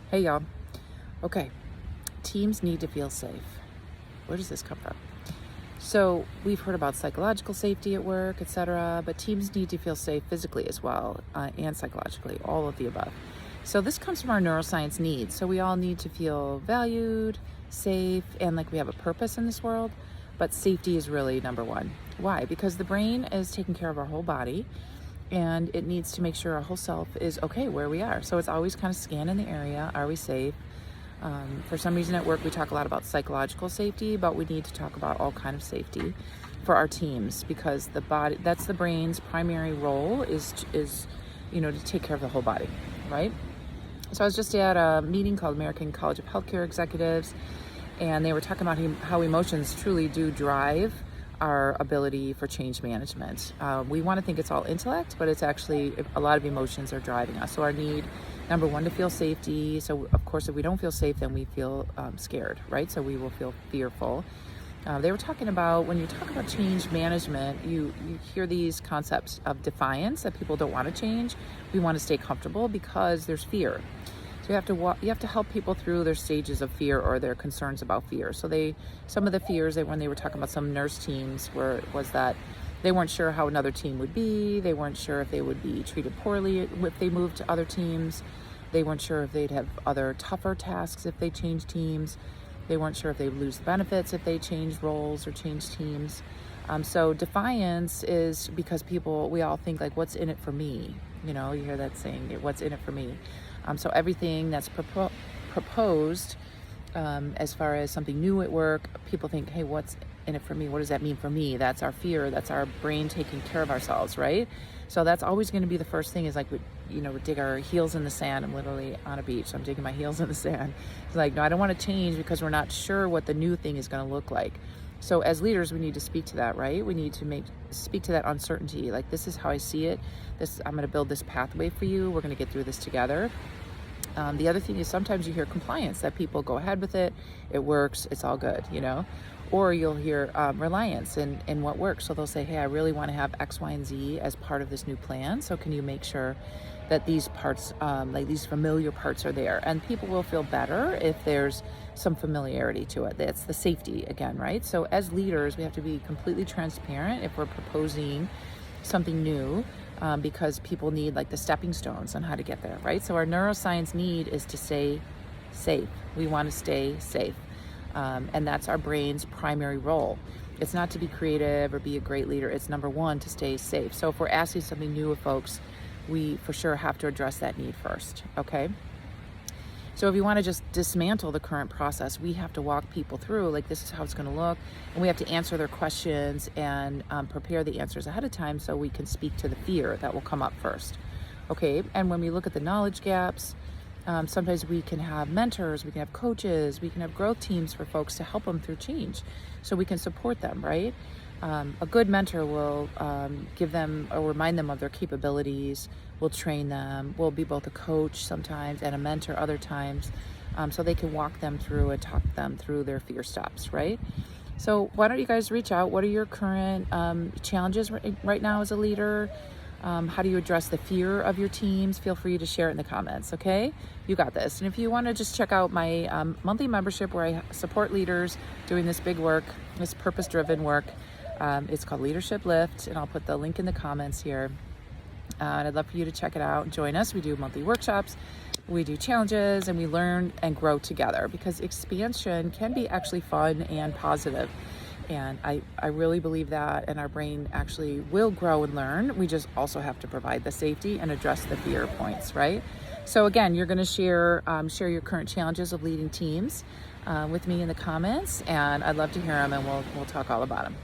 Hey y'all. Okay, teams need to feel safe. Where does this come from? So we've heard about psychological safety at work, etc., but teams need to feel safe physically as well, and psychologically, all of the above. So this comes from our neuroscience needs. So we all need to feel valued, safe, and like we have a purpose in this world, but safety is really number one. Why? Because the brain is taking care of our whole body, and it needs to make sure our whole self is okay where we are. So it's always kind of scanning the area. Are we safe? For some reason at work we talk a lot about psychological safety, but we need to talk about all kind of safety for our teams, because the body, that's the brain's primary role, is to take care of the whole body, right? So I was just at a meeting called American College of Healthcare Executives, and they were talking about how emotions truly do drive our ability for change management. We want to think it's all intellect, but it's actually a lot of emotions are driving us. So our need, number one, to feel safety. So of course, if we don't feel safe, then we feel scared, right? So we will feel fearful. They were talking about, when you talk about change management, you hear these concepts of defiance, that people don't want to change. We want to stay comfortable because there's fear. So you have to help people through their stages of fear or their concerns about fear. So some of the fears when they were talking about some nurse teams was that they weren't sure how another team would be. They weren't sure if they would be treated poorly if they moved to other teams. They weren't sure if they'd have other tougher tasks if they changed teams. They weren't sure if they would lose benefits if they changed roles or changed teams. So defiance is because we all think like, what's in it for me? You hear that saying, what's in it for me? So everything that's proposed, as far as something new at work, people think, hey, what's in it for me? What does that mean for me? That's our fear. That's our brain taking care of ourselves, right? So that's always going to be the first thing, is like, we dig our heels in the sand. I'm literally on a beach. I'm digging my heels in the sand. It's like, no, I don't want to change because we're not sure what the new thing is going to look like. So as leaders, we need to speak to that, right? We need to speak to that uncertainty. Like, this is how I see it. I'm going to build this pathway for you. We're going to get through this together. The other thing is, sometimes you hear compliance, that people go ahead with it. It works. It's all good, Or you'll hear reliance in what works. So they'll say, hey, I really want to have X, Y, and Z as part of this new plan. So can you make sure that these parts, like these familiar parts, are there? And people will feel better if there's some familiarity to it. That's the safety again, right? So as leaders, we have to be completely transparent if we're proposing something new, because people need like the stepping stones on how to get there, right? So our neuroscience need is to stay safe. We want to stay safe. And that's our brain's primary role. It's not to be creative or be a great leader. It's number one, to stay safe. So if we're asking something new of folks, we for sure have to address that need first, okay? So if you want to just dismantle the current process, we have to walk people through, like, this is how it's going to look, and we have to answer their questions and prepare the answers ahead of time so we can speak to the fear that will come up first, okay? And when we look at the knowledge gaps, sometimes we can have mentors, we can have coaches, we can have growth teams for folks to help them through change, so we can support them, right? A good mentor will give them or remind them of their capabilities, will train them, will be both a coach sometimes and a mentor other times, so they can walk them through and talk them through their fear stops, right? So why don't you guys reach out? What are your current challenges right now as a leader? How do you address the fear of your teams? Feel free to share it in the comments, okay? You got this. And if you want to just check out my monthly membership where I support leaders doing this big work, this purpose-driven work, it's called Leadership Lift, and I'll put the link in the comments here. And I'd love for you to check it out and join us. We do monthly workshops, we do challenges, and we learn and grow together, because expansion can be actually fun and positive. And I really believe that, and our brain actually will grow and learn. We just also have to provide the safety and address the fear points, right? So again, you're going to share your current challenges of leading teams with me in the comments, and I'd love to hear them, and we'll talk all about them.